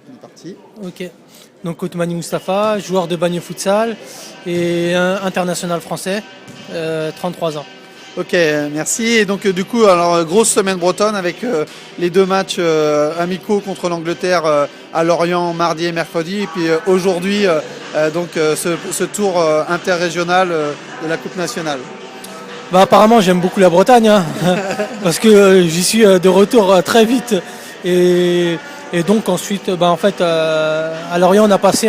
on est parti. Ok. Donc Otmani Moustapha, joueur de Bagneux Futsal et international français, 33 ans. Ok, merci. Et donc du coup, alors grosse semaine bretonne avec les deux matchs amicaux contre l'Angleterre à Lorient mardi et mercredi, et puis aujourd'hui ce tour interrégional de la Coupe nationale. Bah, apparemment j'aime beaucoup la Bretagne, hein, parce que j'y suis de retour très vite et donc ensuite en fait à Lorient on a passé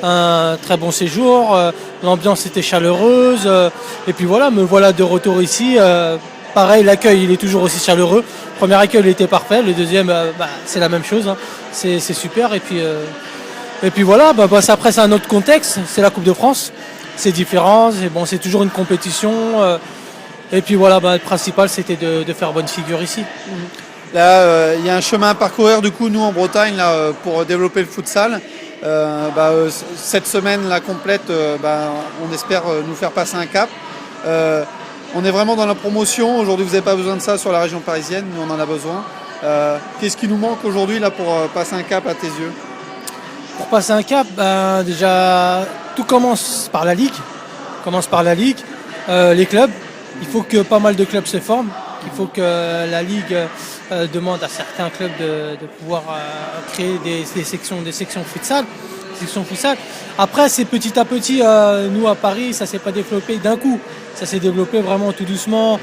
un très bon séjour, l'ambiance était chaleureuse et puis voilà, me voilà de retour ici. Pareil, l'accueil il est toujours aussi chaleureux. Le premier accueil il était parfait, le deuxième c'est la même chose, hein. C'est super et puis voilà, après c'est un autre contexte, c'est la Coupe de France, c'est différent, c'est toujours une compétition et puis voilà, le principal c'était de faire bonne figure ici. Là, il y a un chemin à parcourir du coup nous en Bretagne là, pour développer le futsal. Cette semaine la complète, on espère nous faire passer un cap. On est vraiment dans la promotion. Aujourd'hui, vous n'avez pas besoin de ça sur la région parisienne, mais on en a besoin. Qu'est-ce qui nous manque aujourd'hui là pour passer un cap à tes yeux? Pour passer un cap, déjà tout commence par la Ligue. Les clubs. Il faut que pas mal de clubs se forment. Il faut que la Ligue demande à certains clubs de pouvoir créer des sections futsal. Après, c'est petit à petit. Nous à Paris, ça s'est pas développé d'un coup. Ça s'est développé vraiment tout doucement.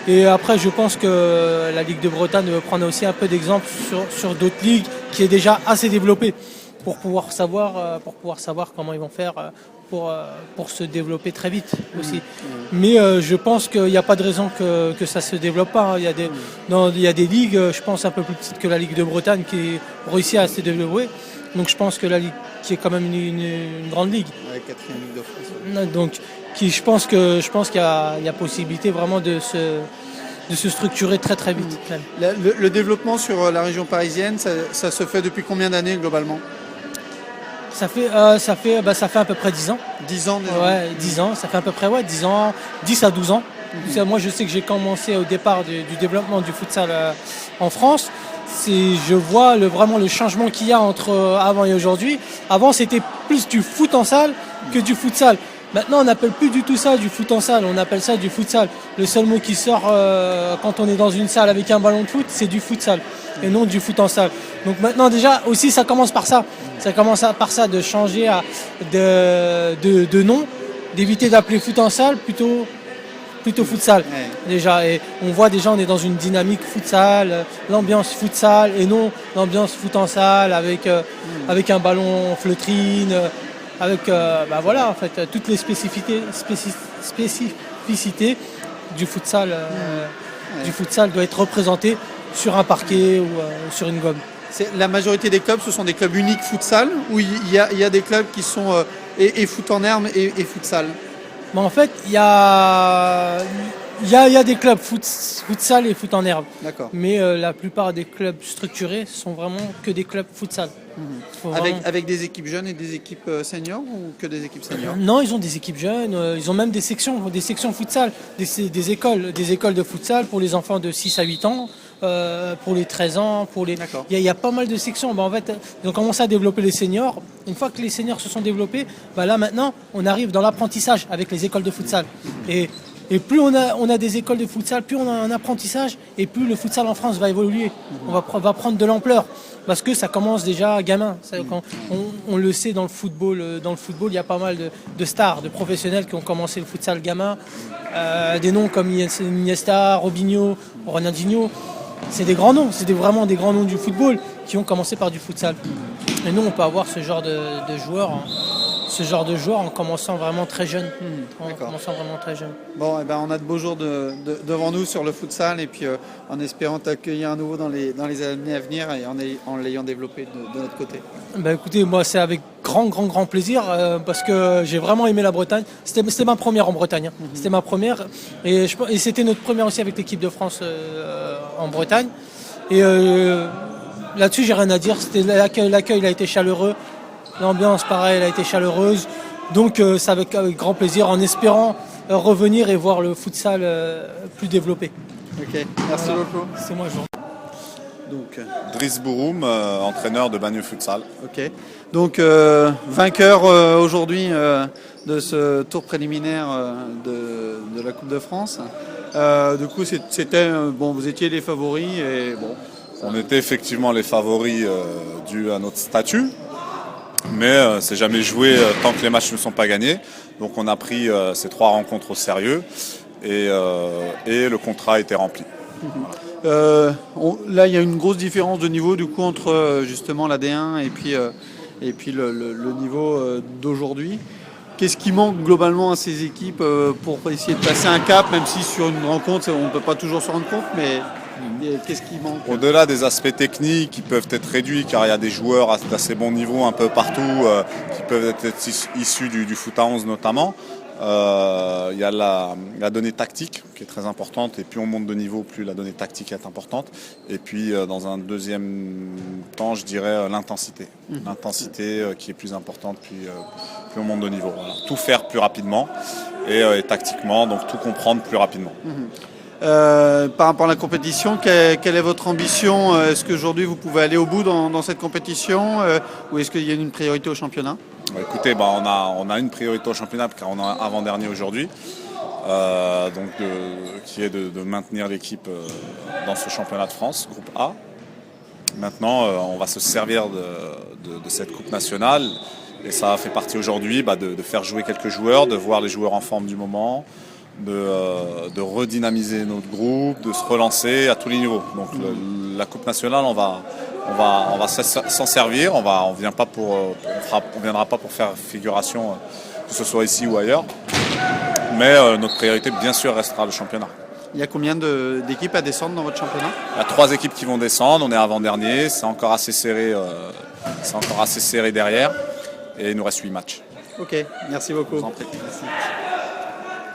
Et après, je pense que la Ligue de Bretagne veut prendre aussi un peu d'exemple sur d'autres ligues qui est déjà assez développée pour pouvoir savoir comment ils vont faire pour se développer très vite aussi. Mais je pense qu'il n'y a pas de raison que ça se développe pas. Il y a des ligues, je pense, un peu plus petites que la Ligue de Bretagne qui réussit à se développer. Donc je pense que la Ligue, qui est quand même une grande ligue. La 4e Ligue de France. Donc je pense qu'il y a possibilité vraiment de se structurer très très vite. Le développement sur la région parisienne, ça se fait depuis combien d'années globalement? Ça fait à peu près 10 ans. 10 ans déjà. Ouais, 10 ans. Ça fait à peu près 10 ans, 10 à 12 ans. Moi, je sais que j'ai commencé au départ du développement du futsal en France. Je vois vraiment le changement qu'il y a entre avant et aujourd'hui. Avant, c'était plus du foot en salle que du futsal. Maintenant, on n'appelle plus du tout ça du foot en salle, on appelle ça du futsal. Le seul mot qui sort quand on est dans une salle avec un ballon de foot, c'est du futsal et non du foot en salle. Donc maintenant déjà aussi ça commence par ça. Ça commence par ça de changer de nom, d'éviter d'appeler foot en salle plutôt futsal. Ouais. Déjà, et on voit déjà on est dans une dynamique futsal, l'ambiance futsal et non l'ambiance foot en salle avec un ballon fleutrine. Avec en fait toutes les spécificités du futsal doit être représentées sur un parquet ou sur une gomme. La majorité des clubs, ce sont des clubs uniques futsal ou il y a des clubs qui sont et foot en herbe et futsal? En fait, il y a des clubs futsal et foot en herbe. D'accord. Mais la plupart des clubs structurés sont vraiment que des clubs futsal. Avec des équipes jeunes et des équipes seniors ou que des équipes seniors? Non, ils ont des équipes jeunes, ils ont même des sections futsal, des écoles de futsal pour les enfants de 6 à 8 ans, pour les 13 ans, il y a pas mal de sections. En fait, ils ont commencé à développer les seniors. Une fois que les seniors se sont développés, là maintenant, on arrive dans l'apprentissage avec les écoles de futsal. Et plus on a des écoles de futsal, plus on a un apprentissage et plus le futsal en France va évoluer. On va prendre de l'ampleur parce que ça commence déjà gamin. On le sait dans le football. Dans le football, il y a pas mal de stars, de professionnels qui ont commencé le futsal gamin. Des noms comme Iniesta, Robinho, Ronaldinho. C'est des grands noms. C'est vraiment des grands noms du football qui ont commencé par du futsal. Et nous, on peut avoir ce genre de joueurs. Ce genre de joueurs en commençant vraiment très jeune. Bon, on a de beaux jours devant nous sur le futsal et puis en espérant t'accueillir à nouveau dans les années à venir et en l'ayant développé de notre côté. Écoutez, moi c'est avec grand plaisir parce que j'ai vraiment aimé la Bretagne. C'était ma première en Bretagne. C'était ma première et c'était notre première aussi avec l'équipe de France en Bretagne. Et là-dessus, j'ai rien à dire. L'accueil a été chaleureux. L'ambiance, pareil, elle a été chaleureuse. Donc, c'est avec grand plaisir, en espérant revenir et voir le futsal plus développé. Ok, merci beaucoup. C'est moi, Jean. Donc, Driss Bouroum, entraîneur de Bagneux Futsal. ok. Donc vainqueur aujourd'hui de ce tour préliminaire de la Coupe de France. Du coup, c'était bon, vous étiez les favoris et bon. On était effectivement les favoris dû à notre statut, mais c'est jamais joué tant que les matchs ne sont pas gagnés. Donc on a pris ces 3 rencontres au sérieux et le contrat a été rempli. Voilà. Là, il y a une grosse différence de niveau du coup entre justement la D1 et puis le niveau d'aujourd'hui. Qu'est-ce qui manque globalement à ces équipes pour essayer de passer un cap, même si sur une rencontre on ne peut pas toujours se rendre compte, mais qu'est-ce qui manque? Au-delà des aspects techniques qui peuvent être réduits, car il y a des joueurs d'assez bon niveau un peu partout qui peuvent être issus du foot à 11 notamment. Il y a la donnée tactique qui est très importante, et plus on monte de niveau, plus la donnée tactique est importante. Et puis dans un deuxième temps, je dirais l'intensité. L'intensité qui est plus importante, plus on monte de niveau. Voilà. Tout faire plus rapidement et tactiquement, donc tout comprendre plus rapidement. Par rapport à la compétition, quelle est votre ambition? Est-ce qu'aujourd'hui vous pouvez aller au bout dans cette compétition ou est-ce qu'il y a une priorité au championnat? Écoutez, on a une priorité au championnat car on est avant-dernier aujourd'hui, qui est de maintenir l'équipe dans ce championnat de France, groupe A. Maintenant, on va se servir de cette coupe nationale et ça fait partie aujourd'hui de faire jouer quelques joueurs, de voir les joueurs en forme du moment, de redynamiser notre groupe, de se relancer à tous les niveaux. Donc la coupe nationale, on va s'en servir. On viendra pas pour faire figuration, que ce soit ici ou ailleurs. Mais notre priorité, bien sûr, restera le championnat. Il y a combien d'équipes à descendre dans votre championnat? Il y a 3 équipes qui vont descendre. On est avant-dernier. C'est encore assez serré. Derrière. Et il nous reste 8 matchs. Ok, merci beaucoup. Je vous en prie. Merci.